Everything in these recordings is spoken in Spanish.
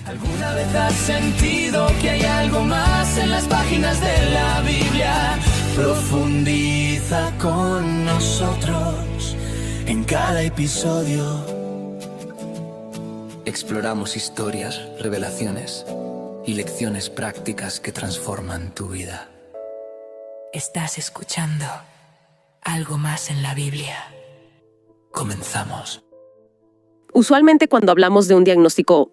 ¿Alguna vez has sentido que hay algo más en las páginas de la Biblia? Profundiza con nosotros en cada episodio. Exploramos historias, revelaciones y lecciones prácticas que transforman tu vida. Estás escuchando Algo Más en la Biblia. Comenzamos. Usualmente cuando hablamos de un diagnóstico,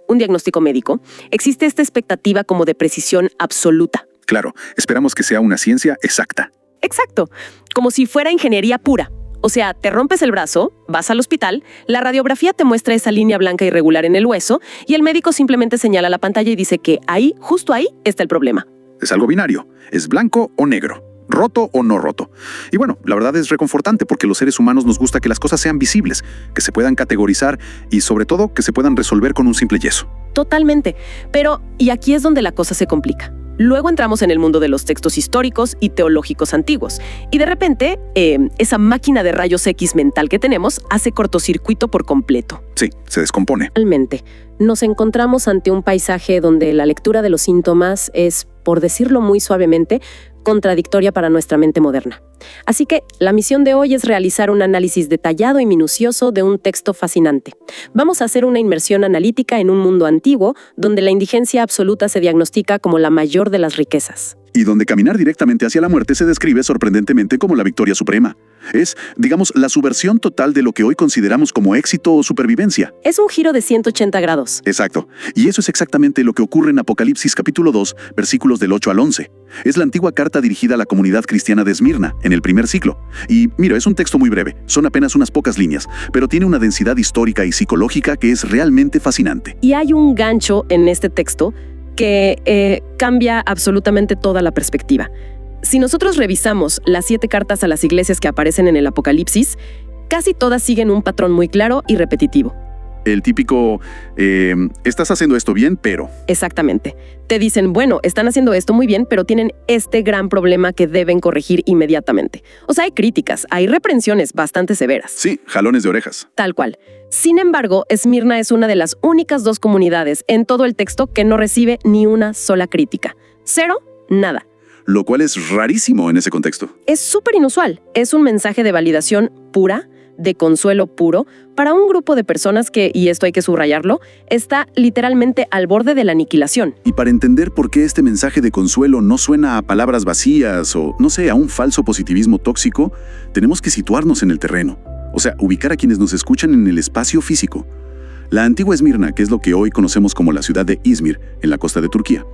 un diagnóstico médico, existe esta expectativa como de precisión absoluta. Claro, esperamos que sea una ciencia exacta. Exacto, como si fuera ingeniería pura. O sea, te rompes el brazo, vas al hospital, la radiografía te muestra esa línea blanca irregular en el hueso y el médico simplemente señala la pantalla y dice que ahí, justo ahí, está el problema. Es algo binario, es blanco o negro, roto o no roto. Y bueno, la verdad es reconfortante porque los seres humanos nos gusta que las cosas sean visibles, que se puedan categorizar y sobre todo que se puedan resolver con un simple yeso. Totalmente, pero y aquí es donde la cosa se complica. Luego entramos en el mundo de los textos históricos y teológicos antiguos. Y de repente, esa máquina de rayos X mental que tenemos hace cortocircuito por completo. Sí, se descompone. Realmente, nos encontramos ante un paisaje donde la lectura de los síntomas es, por decirlo muy suavemente, contradictoria para nuestra mente moderna. Así que la misión de hoy es realizar un análisis detallado y minucioso de un texto fascinante. Vamos a hacer una inmersión analítica en un mundo antiguo donde la indigencia absoluta se diagnostica como la mayor de las riquezas. Y donde caminar directamente hacia la muerte se describe sorprendentemente como la victoria suprema. Es, digamos, la subversión total de lo que hoy consideramos como éxito o supervivencia. Es un giro de 180 grados. Exacto. Y eso es exactamente lo que ocurre en Apocalipsis capítulo 2, versículos del 8 al 11. Es la antigua carta dirigida a la comunidad cristiana de Esmirna, en el primer siglo. Y mira, es un texto muy breve, son apenas unas pocas líneas, pero tiene una densidad histórica y psicológica que es realmente fascinante. Y hay un gancho en este texto que cambia absolutamente toda la perspectiva. Si nosotros revisamos las 7 cartas a las iglesias que aparecen en el Apocalipsis, casi todas siguen un patrón muy claro y repetitivo. El típico, estás haciendo esto bien, pero... Exactamente. Te dicen, bueno, están haciendo esto muy bien, pero tienen este gran problema que deben corregir inmediatamente. O sea, hay críticas, hay reprensiones bastante severas. Sí, jalones de orejas. Tal cual. Sin embargo, Esmirna es una de las únicas 2 comunidades en todo el texto que no recibe ni una sola crítica. 0, nada. Lo cual es rarísimo en ese contexto. Es súper inusual. Es un mensaje de validación pura, de consuelo puro, para un grupo de personas que, y esto hay que subrayarlo, está literalmente al borde de la aniquilación. Y para entender por qué este mensaje de consuelo no suena a palabras vacías o, no sé, a un falso positivismo tóxico, tenemos que situarnos en el terreno. O sea, ubicar a quienes nos escuchan en el espacio físico. La antigua Esmirna, que es lo que hoy conocemos como la ciudad de Izmir, en la costa de Turquía,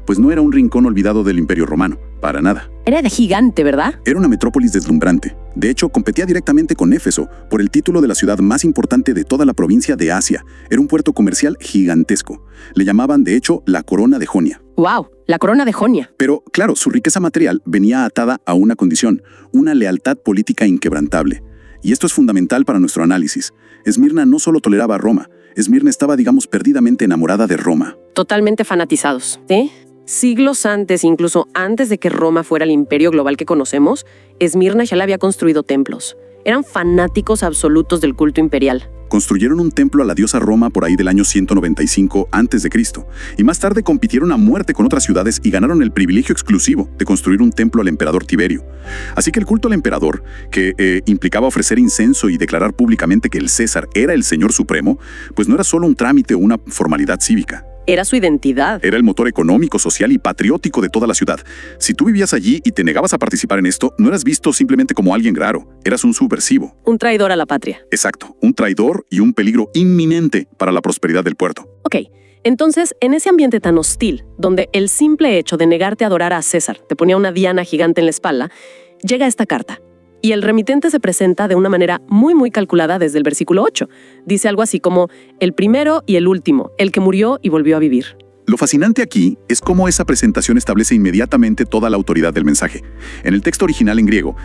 pues no era un rincón olvidado del Imperio Romano, para nada. Era de gigante, ¿verdad? Era una metrópolis deslumbrante. De hecho, competía directamente con Éfeso por el título de la ciudad más importante de toda la provincia de Asia. Era un puerto comercial gigantesco. Le llamaban, de hecho, la Corona de Jonia. ¡Wow! La Corona de Jonia. Pero, claro, su riqueza material venía atada a una condición, una lealtad política inquebrantable. Y esto es fundamental para nuestro análisis. Esmirna no solo toleraba a Roma, Esmirna estaba, digamos, perdidamente enamorada de Roma. Totalmente fanatizados, ¿sí? Siglos antes, incluso antes de que Roma fuera el imperio global que conocemos, Esmirna ya le había construido templos. Eran fanáticos absolutos del culto imperial. Construyeron un templo a la diosa Roma por ahí del año 195 a.C. y más tarde compitieron a muerte con otras ciudades y ganaron el privilegio exclusivo de construir un templo al emperador Tiberio. Así que el culto al emperador, que implicaba ofrecer incienso y declarar públicamente que el César era el señor supremo, pues no era solo un trámite o una formalidad cívica. Era su identidad. Era el motor económico, social y patriótico de toda la ciudad. Si tú vivías allí y te negabas a participar en esto, no eras visto simplemente como alguien raro. Eras un subversivo. Un traidor a la patria. Exacto. Un traidor y un peligro inminente para la prosperidad del puerto. Ok. Entonces, en ese ambiente tan hostil, donde el simple hecho de negarte a adorar a César te ponía una diana gigante en la espalda, llega esta carta. Y el remitente se presenta de una manera muy calculada desde el versículo 8. Dice algo así como, el primero y el último, el que murió y volvió a vivir. Lo fascinante aquí es cómo esa presentación establece inmediatamente toda la autoridad del mensaje. En el texto original en griego,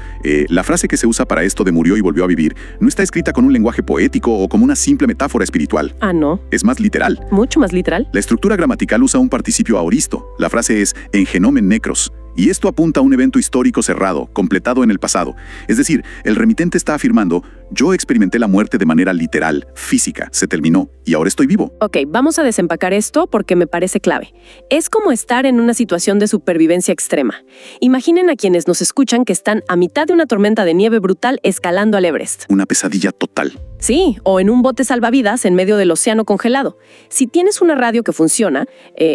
la frase que se usa para esto de murió y volvió a vivir no está escrita con un lenguaje poético o como una simple metáfora espiritual. Ah, ¿no? Es más literal. ¿Mucho más literal? La estructura gramatical usa un participio aoristo. La frase es en genomen necros. Y esto apunta a un evento histórico cerrado, completado en el pasado. Es decir, el remitente está afirmando, Yo experimenté la muerte de manera literal, física, se terminó, y ahora estoy vivo. Ok, vamos a desempacar esto porque me parece clave. Es como estar en una situación de supervivencia extrema. Imaginen a quienes nos escuchan que están a mitad de una tormenta de nieve brutal escalando al Everest. Una pesadilla total. Sí, o en un bote salvavidas en medio del océano congelado. Si tienes una radio que funciona,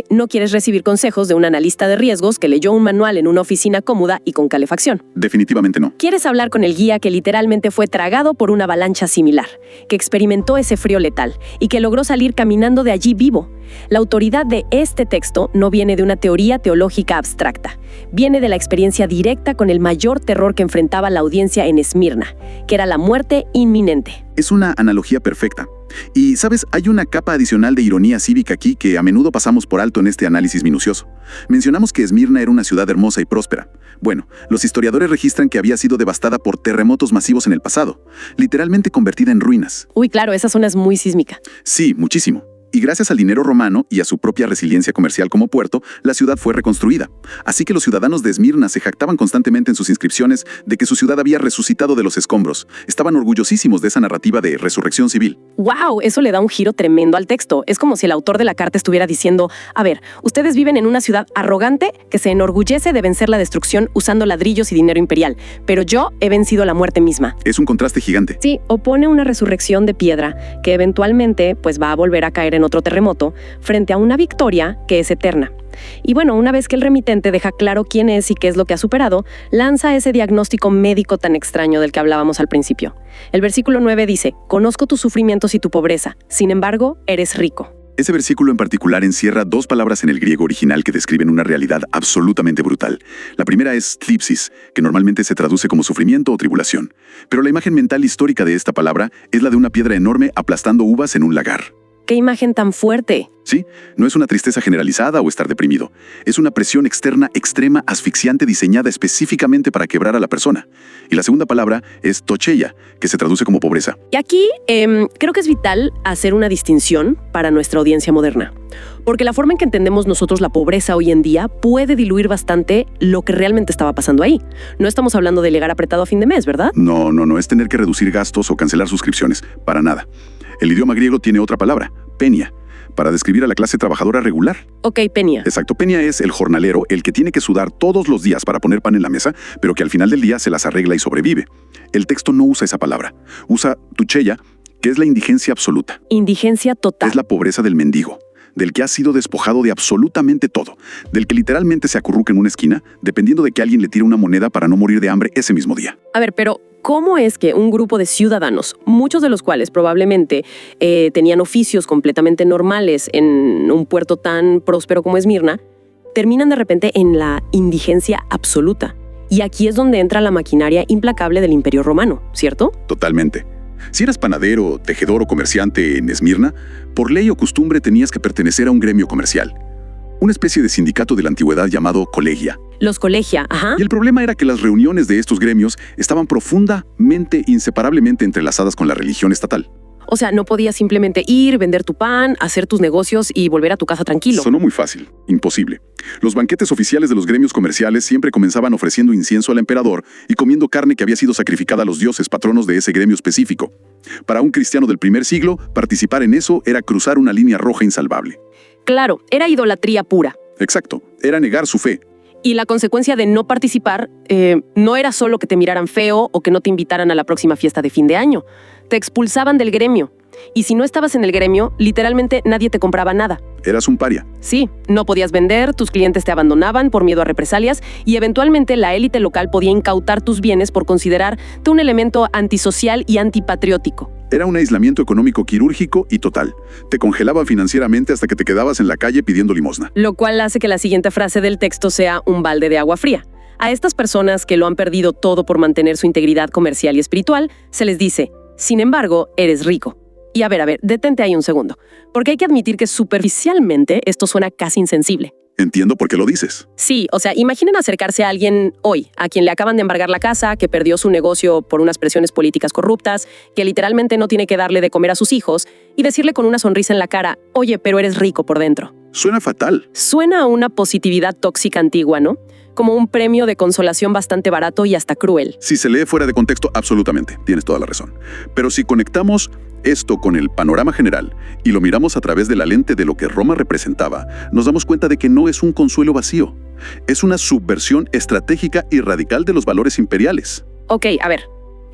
no quieres recibir consejos de un analista de riesgos que leyó un manual en una oficina cómoda y con calefacción. Definitivamente no. Quieres hablar con el guía que literalmente fue tragado por una avalancha similar, que experimentó ese frío letal y que logró salir caminando de allí vivo. La autoridad de este texto no viene de una teoría teológica abstracta. Viene de la experiencia directa con el mayor terror que enfrentaba la audiencia en Esmirna, que era la muerte inminente. Es una analogía perfecta. Y, ¿sabes? Hay una capa adicional de ironía cívica aquí que a menudo pasamos por alto en este análisis minucioso. Mencionamos que Esmirna era una ciudad hermosa y próspera. Bueno, los historiadores registran que había sido devastada por terremotos masivos en el pasado, literalmente convertida en ruinas. Uy, claro, esa zona es muy sísmica. Sí, muchísimo. Y gracias al dinero romano y a su propia resiliencia comercial como puerto, la ciudad fue reconstruida. Así que los ciudadanos de Esmirna se jactaban constantemente en sus inscripciones de que su ciudad había resucitado de los escombros. Estaban orgullosísimos de esa narrativa de resurrección civil. ¡Wow! Eso le da un giro tremendo al texto. Es como si el autor de la carta estuviera diciendo, a ver, ustedes viven en una ciudad arrogante que se enorgullece de vencer la destrucción usando ladrillos y dinero imperial, pero yo he vencido la muerte misma. Es un contraste gigante. Sí, opone una resurrección de piedra que eventualmente pues va a volver a caer en otro terremoto frente a una victoria que es eterna. Y bueno, una vez que el remitente deja claro quién es y qué es lo que ha superado, lanza ese diagnóstico médico tan extraño del que hablábamos al principio. El versículo 9 dice, conozco tus sufrimientos y tu pobreza, sin embargo, eres rico. Ese versículo en particular encierra dos palabras en el griego original que describen una realidad absolutamente brutal. La primera es thlipsis, que normalmente se traduce como sufrimiento o tribulación. Pero la imagen mental histórica de esta palabra es la de una piedra enorme aplastando uvas en un lagar. ¡Qué imagen tan fuerte! Sí, no es una tristeza generalizada o estar deprimido. Es una presión externa extrema, asfixiante, diseñada específicamente para quebrar a la persona. Y la segunda palabra es tocheia, que se traduce como pobreza. Y aquí creo que es vital hacer una distinción para nuestra audiencia moderna. Porque la forma en que entendemos nosotros la pobreza hoy en día puede diluir bastante lo que realmente estaba pasando ahí. No estamos hablando de llegar apretado a fin de mes, ¿verdad? No, es tener que reducir gastos o cancelar suscripciones, para nada. El idioma griego tiene otra palabra, penia, para describir a la clase trabajadora regular. Ok, penia. Exacto, penia es el jornalero, el que tiene que sudar todos los días para poner pan en la mesa, pero que al final del día se las arregla y sobrevive. El texto no usa esa palabra. Usa tucheia, que es la indigencia absoluta. Indigencia total. Es la pobreza del mendigo, del que ha sido despojado de absolutamente todo, del que literalmente se acurruca en una esquina, dependiendo de que alguien le tire una moneda para no morir de hambre ese mismo día. A ver, pero ¿cómo es que un grupo de ciudadanos, muchos de los cuales probablemente tenían oficios completamente normales en un puerto tan próspero como Esmirna, terminan de repente en la indigencia absoluta? Y aquí es donde entra la maquinaria implacable del Imperio Romano, ¿cierto? Totalmente. Si eras panadero, tejedor o comerciante en Esmirna, por ley o costumbre tenías que pertenecer a un gremio comercial. Una especie de sindicato de la antigüedad llamado colegia. Los colegia, ajá. Y el problema era que las reuniones de estos gremios estaban profundamente, inseparablemente entrelazadas con la religión estatal. O sea, no podías simplemente ir, vender tu pan, hacer tus negocios y volver a tu casa tranquilo. Sonó muy fácil, imposible. Los banquetes oficiales de los gremios comerciales siempre comenzaban ofreciendo incienso al emperador y comiendo carne que había sido sacrificada a los dioses patronos de ese gremio específico. Para un cristiano del primer siglo, participar en eso era cruzar una línea roja insalvable. Claro, era idolatría pura. Exacto, era negar su fe. Y la consecuencia de no participar no era solo que te miraran feo o que no te invitaran a la próxima fiesta de fin de año. Te expulsaban del gremio. Y si no estabas en el gremio, literalmente nadie te compraba nada. Eras un paria. Sí, no podías vender, tus clientes te abandonaban por miedo a represalias y eventualmente la élite local podía incautar tus bienes por considerarte un elemento antisocial y antipatriótico. Era un aislamiento económico quirúrgico y total. Te congelaban financieramente hasta que te quedabas en la calle pidiendo limosna. Lo cual hace que la siguiente frase del texto sea un balde de agua fría. A estas personas que lo han perdido todo por mantener su integridad comercial y espiritual, se les dice, sin embargo, eres rico. Y a ver, detente ahí un segundo, porque hay que admitir que superficialmente esto suena casi insensible. Entiendo por qué lo dices. Sí, o sea, imaginen acercarse a alguien hoy, a quien le acaban de embargar la casa, que perdió su negocio por unas presiones políticas corruptas, que literalmente no tiene que darle de comer a sus hijos, y decirle con una sonrisa en la cara, oye, pero eres rico por dentro. Suena fatal. Suena a una positividad tóxica antigua, ¿no? como un premio de consolación bastante barato y hasta cruel. Si se lee fuera de contexto, absolutamente, tienes toda la razón. Pero si conectamos esto con el panorama general y lo miramos a través de la lente de lo que Roma representaba, nos damos cuenta de que no es un consuelo vacío. Es una subversión estratégica y radical de los valores imperiales. Ok, a ver,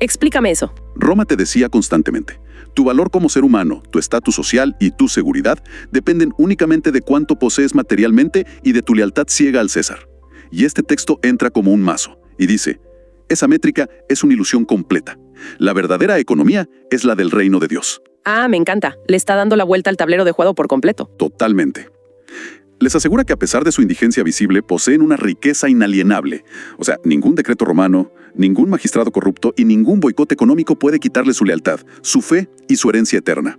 explícame eso. Roma te decía constantemente: tu valor como ser humano, tu estatus social y tu seguridad dependen únicamente de cuánto posees materialmente y de tu lealtad ciega al César. Y este texto entra como un mazo y dice: esa métrica es una ilusión completa. La verdadera economía es la del reino de Dios. Ah, me encanta. Le está dando la vuelta al tablero de juego por completo. Totalmente. Les asegura que a pesar de su indigencia visible, poseen una riqueza inalienable. O sea, ningún decreto romano, ningún magistrado corrupto y ningún boicot económico puede quitarle su lealtad, su fe y su herencia eterna.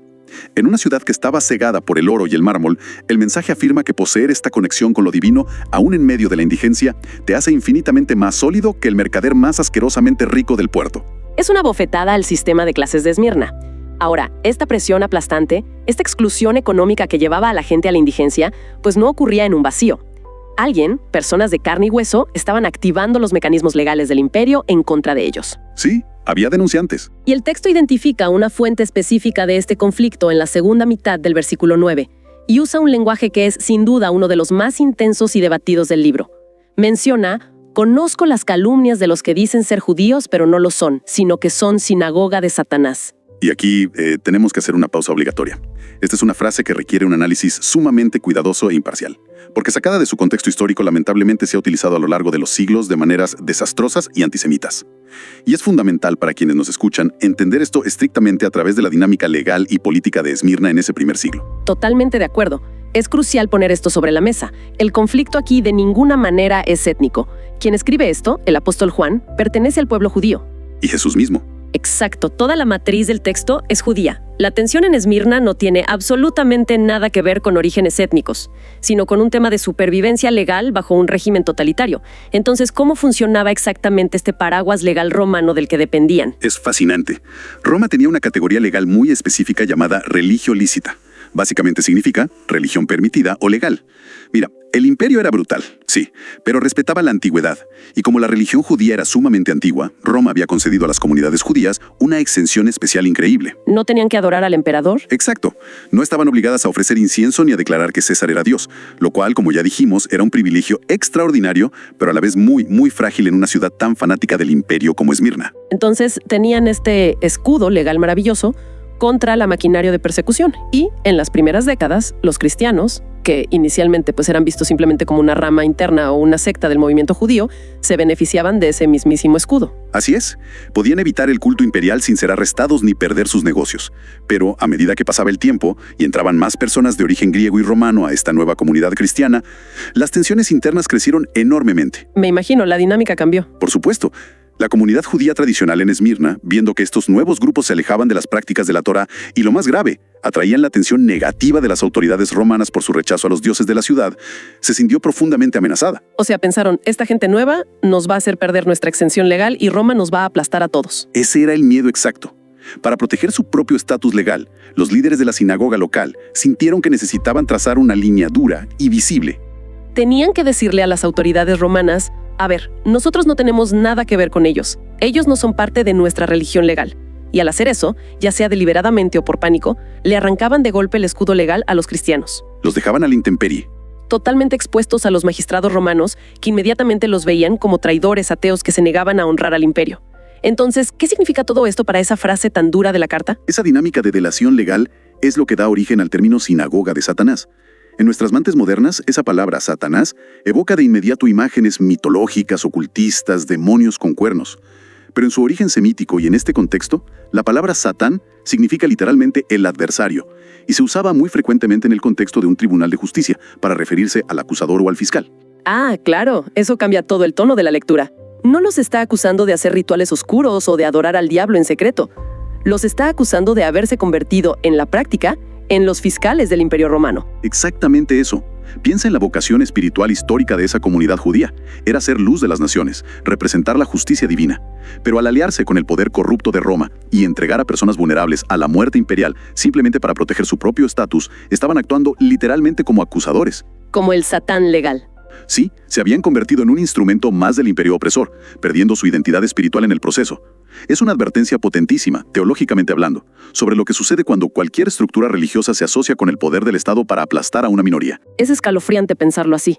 En una ciudad que estaba cegada por el oro y el mármol, el mensaje afirma que poseer esta conexión con lo divino, aún en medio de la indigencia, te hace infinitamente más sólido que el mercader más asquerosamente rico del puerto. Es una bofetada al sistema de clases de Esmirna. Ahora, esta presión aplastante, esta exclusión económica que llevaba a la gente a la indigencia, pues no ocurría en un vacío. Alguien, personas de carne y hueso, estaban activando los mecanismos legales del imperio en contra de ellos. Sí, había denunciantes. Y el texto identifica una fuente específica de este conflicto en la segunda mitad del versículo 9, y usa un lenguaje que es, sin duda, uno de los más intensos y debatidos del libro. Menciona: conozco las calumnias de los que dicen ser judíos, pero no lo son, sino que son sinagoga de Satanás. Y aquí tenemos que hacer una pausa obligatoria. Esta es una frase que requiere un análisis sumamente cuidadoso e imparcial, porque sacada de su contexto histórico lamentablemente se ha utilizado a lo largo de los siglos de maneras desastrosas y antisemitas. Y es fundamental para quienes nos escuchan entender esto estrictamente a través de la dinámica legal y política de Esmirna en ese primer siglo. Totalmente de acuerdo. Es crucial poner esto sobre la mesa. El conflicto aquí de ninguna manera es étnico. Quien escribe esto, el apóstol Juan, pertenece al pueblo judío. Y Jesús mismo. Exacto, toda la matriz del texto es judía. La tensión en Esmirna no tiene absolutamente nada que ver con orígenes étnicos, sino con un tema de supervivencia legal bajo un régimen totalitario. Entonces, ¿cómo funcionaba exactamente este paraguas legal romano del que dependían? Es fascinante. Roma tenía una categoría legal muy específica llamada religio lícita. Básicamente significa religión permitida o legal. Mira, el imperio era brutal, sí, pero respetaba la antigüedad. Y como la religión judía era sumamente antigua, Roma había concedido a las comunidades judías una exención especial increíble. ¿No tenían que adorar al emperador? Exacto. No estaban obligadas a ofrecer incienso ni a declarar que César era Dios, lo cual, como ya dijimos, era un privilegio extraordinario, pero a la vez muy, muy frágil en una ciudad tan fanática del imperio como Esmirna. Entonces, tenían este escudo legal maravilloso contra la maquinaria de persecución. Y en las primeras décadas, los cristianos, que inicialmente pues eran vistos simplemente como una rama interna o una secta del movimiento judío, se beneficiaban de ese mismísimo escudo. Así es. Podían evitar el culto imperial sin ser arrestados ni perder sus negocios. Pero a medida que pasaba el tiempo y entraban más personas de origen griego y romano a esta nueva comunidad cristiana, las tensiones internas crecieron enormemente. Me imagino, la dinámica cambió. Por supuesto. La comunidad judía tradicional en Esmirna, viendo que estos nuevos grupos se alejaban de las prácticas de la Torá y, lo más grave, atraían la atención negativa de las autoridades romanas por su rechazo a los dioses de la ciudad, se sintió profundamente amenazada. O sea, pensaron, esta gente nueva nos va a hacer perder nuestra exención legal y Roma nos va a aplastar a todos. Ese era el miedo exacto. Para proteger su propio estatus legal, los líderes de la sinagoga local sintieron que necesitaban trazar una línea dura y visible. Tenían que decirle a las autoridades romanas: a ver, nosotros no tenemos nada que ver con ellos. Ellos no son parte de nuestra religión legal. Y al hacer eso, ya sea deliberadamente o por pánico, le arrancaban de golpe el escudo legal a los cristianos. Los dejaban a la intemperie. Totalmente expuestos a los magistrados romanos, que inmediatamente los veían como traidores ateos que se negaban a honrar al imperio. Entonces, ¿qué significa todo esto para esa frase tan dura de la carta? Esa dinámica de delación legal es lo que da origen al término sinagoga de Satanás. En nuestras mentes modernas, esa palabra Satanás evoca de inmediato imágenes mitológicas, ocultistas, demonios con cuernos. Pero en su origen semítico y en este contexto, la palabra Satán significa literalmente el adversario, y se usaba muy frecuentemente en el contexto de un tribunal de justicia para referirse al acusador o al fiscal. Ah, claro, eso cambia todo el tono de la lectura. No los está acusando de hacer rituales oscuros o de adorar al diablo en secreto. Los está acusando de haberse convertido, en la práctica, en los fiscales del Imperio Romano. Exactamente eso. Piensa en la vocación espiritual histórica de esa comunidad judía. Era ser luz de las naciones, representar la justicia divina. Pero al aliarse con el poder corrupto de Roma y entregar a personas vulnerables a la muerte imperial simplemente para proteger su propio estatus, estaban actuando literalmente como acusadores. Como el Satán legal. Sí, se habían convertido en un instrumento más del imperio opresor, perdiendo su identidad espiritual en el proceso. Es una advertencia potentísima, teológicamente hablando, sobre lo que sucede cuando cualquier estructura religiosa se asocia con el poder del Estado para aplastar a una minoría. Es escalofriante pensarlo así.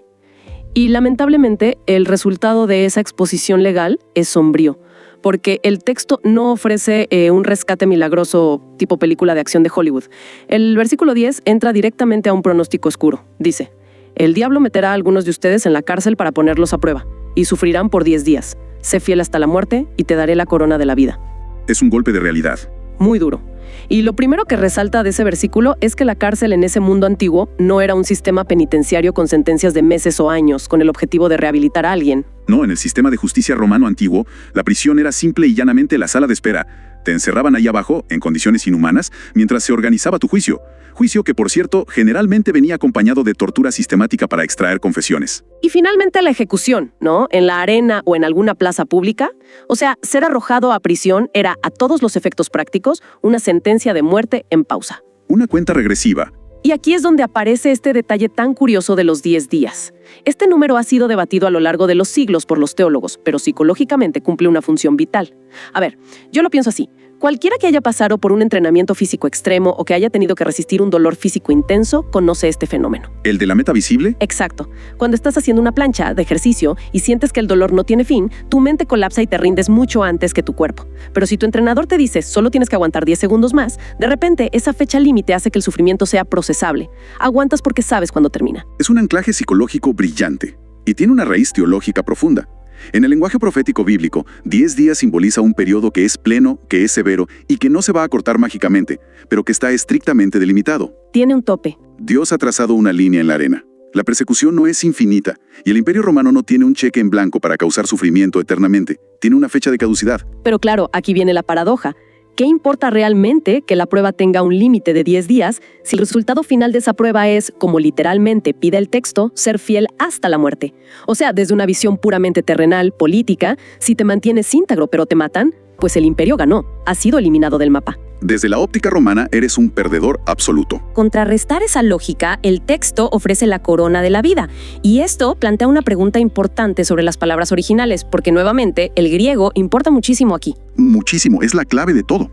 Y lamentablemente, el resultado de esa exposición legal es sombrío, porque el texto no ofrece un rescate milagroso tipo película de acción de Hollywood. El versículo 10 entra directamente a un pronóstico oscuro. Dice: el diablo meterá a algunos de ustedes en la cárcel para ponerlos a prueba, y sufrirán por 10 días. Sé fiel hasta la muerte, y te daré la corona de la vida. Es un golpe de realidad. Muy duro. Y lo primero que resalta de ese versículo es que la cárcel en ese mundo antiguo no era un sistema penitenciario con sentencias de meses o años, con el objetivo de rehabilitar a alguien. No, en el sistema de justicia romano antiguo, la prisión era simple y llanamente la sala de espera. Te encerraban ahí abajo, en condiciones inhumanas, mientras se organizaba tu juicio. Juicio que, por cierto, generalmente venía acompañado de tortura sistemática para extraer confesiones. Y finalmente la ejecución, ¿no? En la arena o en alguna plaza pública. O sea, ser arrojado a prisión era, a todos los efectos prácticos, una sentencia de muerte en pausa. Una cuenta regresiva. Y aquí es donde aparece este detalle tan curioso de los 10 días. Este número ha sido debatido a lo largo de los siglos por los teólogos, pero psicológicamente cumple una función vital. A ver, yo lo pienso así. Cualquiera que haya pasado por un entrenamiento físico extremo o que haya tenido que resistir un dolor físico intenso, conoce este fenómeno. ¿El de la meta visible? Exacto. Cuando estás haciendo una plancha de ejercicio y sientes que el dolor no tiene fin, tu mente colapsa y te rindes mucho antes que tu cuerpo. Pero si tu entrenador te dice solo tienes que aguantar 10 segundos más, de repente esa fecha límite hace que el sufrimiento sea procesable. Aguantas porque sabes cuándo termina. Es un anclaje psicológico brillante y tiene una raíz teológica profunda. En el lenguaje profético bíblico, 10 días simboliza un periodo que es pleno, que es severo y que no se va a cortar mágicamente, pero que está estrictamente delimitado. Tiene un tope. Dios ha trazado una línea en la arena. La persecución no es infinita y el Imperio Romano no tiene un cheque en blanco para causar sufrimiento eternamente. Tiene una fecha de caducidad. Pero claro, aquí viene la paradoja. ¿Qué importa realmente que la prueba tenga un límite de 10 días si el resultado final de esa prueba es, como literalmente pide el texto, ser fiel hasta la muerte? O sea, desde una visión puramente terrenal, política, si te mantienes íntegro pero te matan, pues el imperio ganó, ha sido eliminado del mapa. Desde la óptica romana eres un perdedor absoluto. Contrarrestar esa lógica, el texto ofrece la corona de la vida. Y esto plantea una pregunta importante sobre las palabras originales, porque nuevamente el griego importa muchísimo aquí. Muchísimo, es la clave de todo.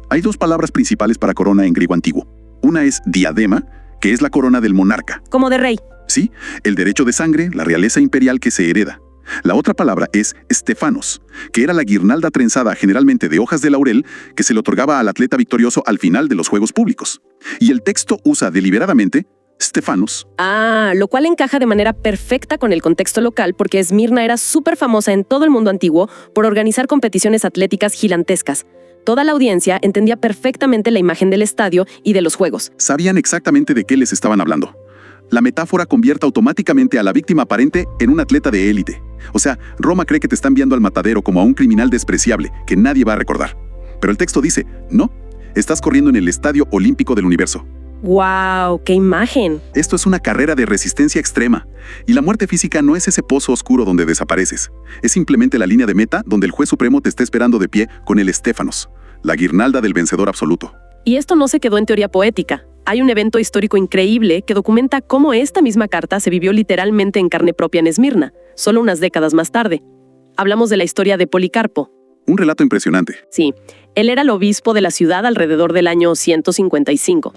Hay dos palabras principales para corona en griego antiguo. Una es diadema, que es la corona del monarca. Como de rey. Sí, el derecho de sangre, la realeza imperial que se hereda. La otra palabra es Stephanos, que era la guirnalda trenzada generalmente de hojas de laurel que se le otorgaba al atleta victorioso al final de los Juegos Públicos. Y el texto usa deliberadamente Stephanos. Lo cual encaja de manera perfecta con el contexto local porque Esmirna era súper famosa en todo el mundo antiguo por organizar competiciones atléticas gigantescas. Toda la audiencia entendía perfectamente la imagen del estadio y de los juegos. Sabían exactamente de qué les estaban hablando. La metáfora convierte automáticamente a la víctima aparente en un atleta de élite. O sea, Roma cree que te está enviando al matadero como a un criminal despreciable que nadie va a recordar. Pero el texto dice, no, estás corriendo en el estadio olímpico del universo. ¡Wow! ¡Qué imagen! Esto es una carrera de resistencia extrema. Y la muerte física no es ese pozo oscuro donde desapareces. Es simplemente la línea de meta donde el juez supremo te está esperando de pie con el Stephanos, la guirnalda del vencedor absoluto. Y esto no se quedó en teoría poética. Hay un evento histórico increíble que documenta cómo esta misma carta se vivió literalmente en carne propia en Esmirna, solo unas décadas más tarde. Hablamos de la historia de Policarpo. Un relato impresionante. Sí, él era el obispo de la ciudad alrededor del año 155.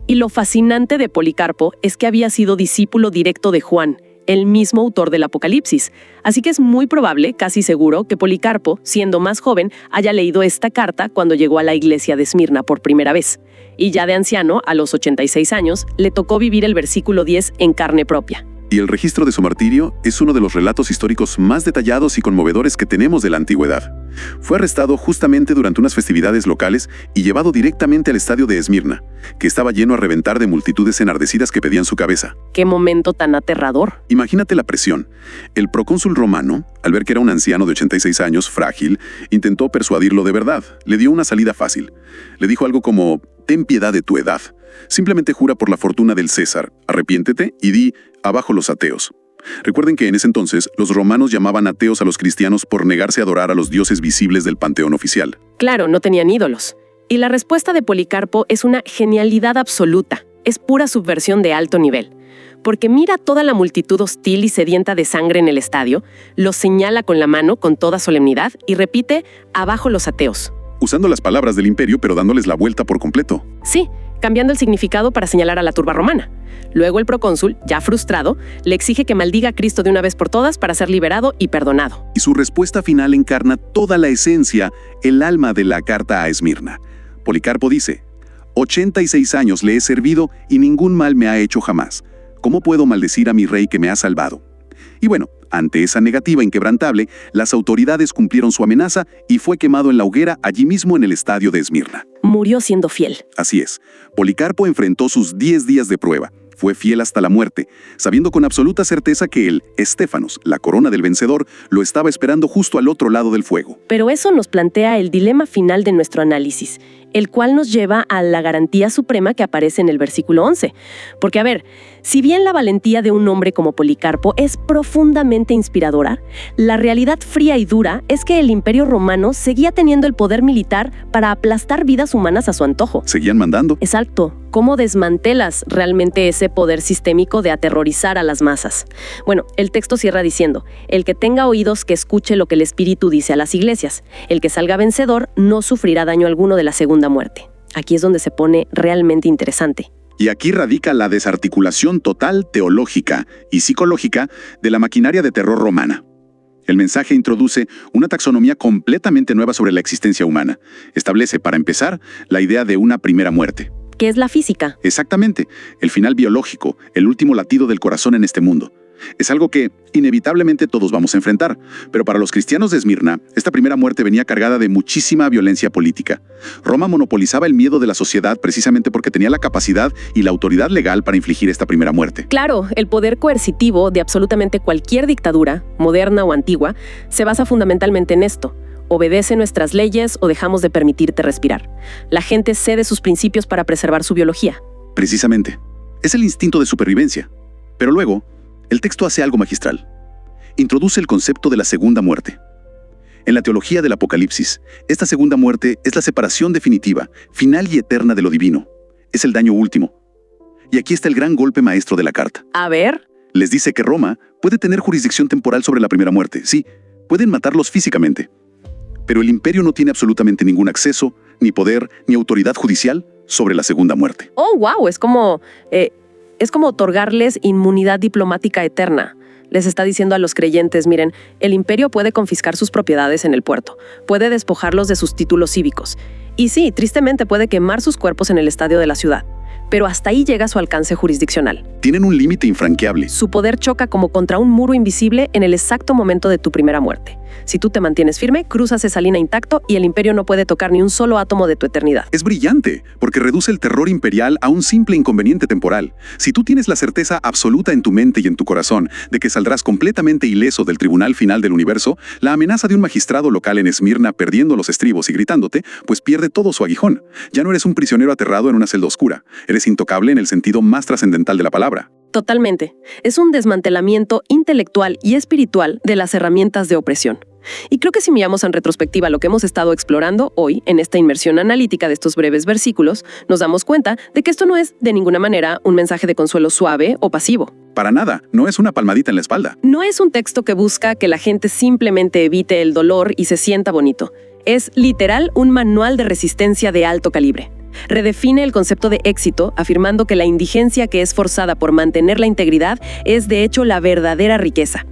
Y lo fascinante de Policarpo es que había sido discípulo directo de Juan, el mismo autor del Apocalipsis. Así que es muy probable, casi seguro, que Policarpo, siendo más joven, haya leído esta carta cuando llegó a la iglesia de Esmirna por primera vez. Y ya de anciano, a los 86 años, le tocó vivir el versículo 10 en carne propia. Y el registro de su martirio es uno de los relatos históricos más detallados y conmovedores que tenemos de la antigüedad. Fue arrestado justamente durante unas festividades locales y llevado directamente al estadio de Esmirna, que estaba lleno a reventar de multitudes enardecidas que pedían su cabeza. ¡Qué momento tan aterrador! Imagínate la presión. El procónsul romano, al ver que era un anciano de 86 años, frágil, intentó persuadirlo de verdad. Le dio una salida fácil. Le dijo algo como, ten piedad de tu edad. Simplemente jura por la fortuna del César, arrepiéntete y di, abajo los ateos. Recuerden que en ese entonces los romanos llamaban ateos a los cristianos por negarse a adorar a los dioses visibles del panteón oficial. Claro, no tenían ídolos. Y la respuesta de Policarpo es una genialidad absoluta. es pura subversión de alto nivel. Porque mira toda la multitud hostil y sedienta de sangre en el estadio, lo señala con la mano con toda solemnidad y repite, abajo los ateos. Usando las palabras del imperio, pero dándoles la vuelta por completo. Sí, cambiando el significado para señalar a la turba romana. Luego el procónsul, ya frustrado, le exige que maldiga a Cristo de una vez por todas para ser liberado y perdonado. Y su respuesta final encarna toda la esencia, el alma de la carta a Esmirna. Policarpo dice, 86 años le he servido y ningún mal me ha hecho jamás. ¿Cómo puedo maldecir a mi rey que me ha salvado? Y bueno, ante esa negativa inquebrantable, las autoridades cumplieron su amenaza y fue quemado en la hoguera allí mismo en el estadio de Esmirna. Murió siendo fiel. Así es, Policarpo enfrentó sus 10 días de prueba. Fue fiel hasta la muerte, sabiendo con absoluta certeza que él, Estéfanos, la corona del vencedor, lo estaba esperando justo al otro lado del fuego. Pero eso nos plantea el dilema final de nuestro análisis, el cual nos lleva a la garantía suprema que aparece en el versículo 11. Porque, a ver, si bien la valentía de un hombre como Policarpo es profundamente inspiradora, la realidad fría y dura es que el Imperio Romano seguía teniendo el poder militar para aplastar vidas humanas a su antojo. Seguían mandando. Exacto. ¿Cómo desmantelas realmente ese poder sistémico de aterrorizar a las masas? Bueno, el texto cierra diciendo, el que tenga oídos que escuche lo que el Espíritu dice a las iglesias. El que salga vencedor no sufrirá daño alguno de la segunda muerte. Aquí es donde se pone realmente interesante. Y aquí radica la desarticulación total teológica y psicológica de la maquinaria de terror romana. El mensaje introduce una taxonomía completamente nueva sobre la existencia humana. Establece, para empezar, la idea de una primera muerte. ¿Qué es la física? Exactamente, el final biológico, el último latido del corazón en este mundo. Es algo que, inevitablemente, todos vamos a enfrentar. Pero para los cristianos de Esmirna, esta primera muerte venía cargada de muchísima violencia política. Roma monopolizaba el miedo de la sociedad precisamente porque tenía la capacidad y la autoridad legal para infligir esta primera muerte. Claro, el poder coercitivo de absolutamente cualquier dictadura, moderna o antigua, se basa fundamentalmente en esto. Obedece nuestras leyes o dejamos de permitirte respirar. La gente cede sus principios para preservar su biología. Precisamente. Es el instinto de supervivencia. Pero luego, el texto hace algo magistral. Introduce el concepto de la segunda muerte. En la teología del Apocalipsis, esta segunda muerte es la separación definitiva, final y eterna de lo divino. Es el daño último. Y aquí está el gran golpe maestro de la carta. A ver. Les dice que Roma puede tener jurisdicción temporal sobre la primera muerte. Sí, pueden matarlos físicamente. Pero el imperio no tiene absolutamente ningún acceso, ni poder, ni autoridad judicial sobre la segunda muerte. Oh, wow, es como otorgarles inmunidad diplomática eterna. Les está diciendo a los creyentes, miren, el imperio puede confiscar sus propiedades en el puerto, puede despojarlos de sus títulos cívicos. Y sí, tristemente puede quemar sus cuerpos en el estadio de la ciudad. Pero hasta ahí llega su alcance jurisdiccional. Tienen un límite infranqueable. Su poder choca como contra un muro invisible en el exacto momento de tu primera muerte. Si tú te mantienes firme, cruzas esa línea intacto y el imperio no puede tocar ni un solo átomo de tu eternidad. Es brillante, porque reduce el terror imperial a un simple inconveniente temporal. Si tú tienes la certeza absoluta en tu mente y en tu corazón de que saldrás completamente ileso del tribunal final del universo, la amenaza de un magistrado local en Esmirna perdiendo los estribos y gritándote, pues pierde todo su aguijón. Ya no eres un prisionero aterrado en una celda oscura. Eres intocable en el sentido más trascendental de la palabra. Totalmente. Es un desmantelamiento intelectual y espiritual de las herramientas de opresión. Y creo que si miramos en retrospectiva lo que hemos estado explorando hoy, en esta inmersión analítica de estos breves versículos, nos damos cuenta de que esto no es, de ninguna manera, un mensaje de consuelo suave o pasivo. Para nada, no es una palmadita en la espalda. No es un texto que busca que la gente simplemente evite el dolor y se sienta bonito. Es, literal, un manual de resistencia de alto calibre. Redefine el concepto de éxito, afirmando que la indigencia que es forzada por mantener la integridad es, de hecho, la verdadera riqueza.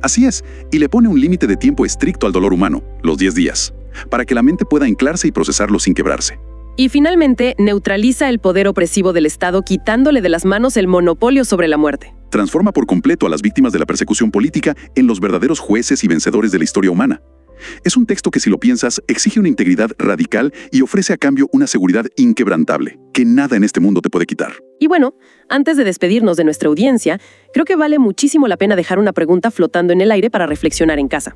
Así es, y le pone un límite de tiempo estricto al dolor humano, los 10 días, para que la mente pueda anclarse y procesarlo sin quebrarse. Y finalmente, neutraliza el poder opresivo del Estado, quitándole de las manos el monopolio sobre la muerte. Transforma por completo a las víctimas de la persecución política en los verdaderos jueces y vencedores de la historia humana. Es un texto que, si lo piensas, exige una integridad radical y ofrece a cambio una seguridad inquebrantable, que nada en este mundo te puede quitar. Y bueno, antes de despedirnos de nuestra audiencia, creo que vale muchísimo la pena dejar una pregunta flotando en el aire para reflexionar en casa.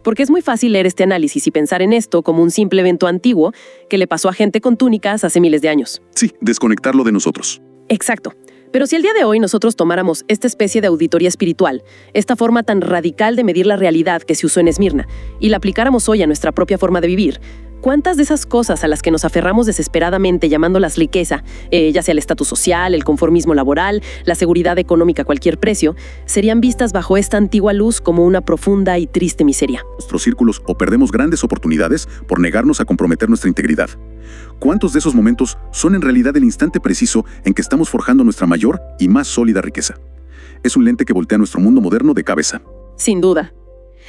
Porque es muy fácil leer este análisis y pensar en esto como un simple evento antiguo que le pasó a gente con túnicas hace miles de años. Sí, desconectarlo de nosotros. Exacto. Pero si el día de hoy nosotros tomáramos esta especie de auditoría espiritual, esta forma tan radical de medir la realidad que se usó en Esmirna, y la aplicáramos hoy a nuestra propia forma de vivir, ¿Cuántas de esas cosas a las que nos aferramos desesperadamente llamándolas riqueza, ya sea el estatus social, el conformismo laboral, la seguridad económica a cualquier precio, serían vistas bajo esta antigua luz como una profunda y triste miseria? Nuestros círculos o perdemos grandes oportunidades por negarnos a comprometer nuestra integridad. ¿Cuántos de esos momentos son en realidad el instante preciso en que estamos forjando nuestra mayor y más sólida riqueza? Es un lente que voltea nuestro mundo moderno de cabeza. Sin duda.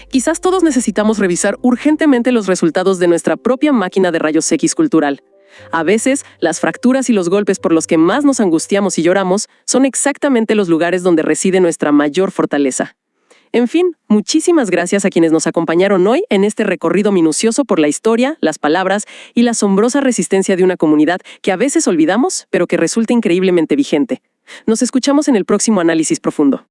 Quizás todos necesitamos revisar urgentemente los resultados de nuestra propia máquina de rayos X cultural. A veces, las fracturas y los golpes por los que más nos angustiamos y lloramos son exactamente los lugares donde reside nuestra mayor fortaleza. En fin, muchísimas gracias a quienes nos acompañaron hoy en este recorrido minucioso por la historia, las palabras y la asombrosa resistencia de una comunidad que a veces olvidamos, pero que resulta increíblemente vigente. Nos escuchamos en el próximo análisis profundo.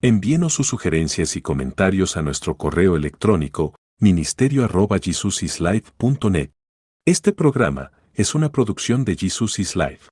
Envíenos sus sugerencias y comentarios a nuestro correo electrónico ministerio@jesusislife.net. Este programa es una producción de Jesus is Life.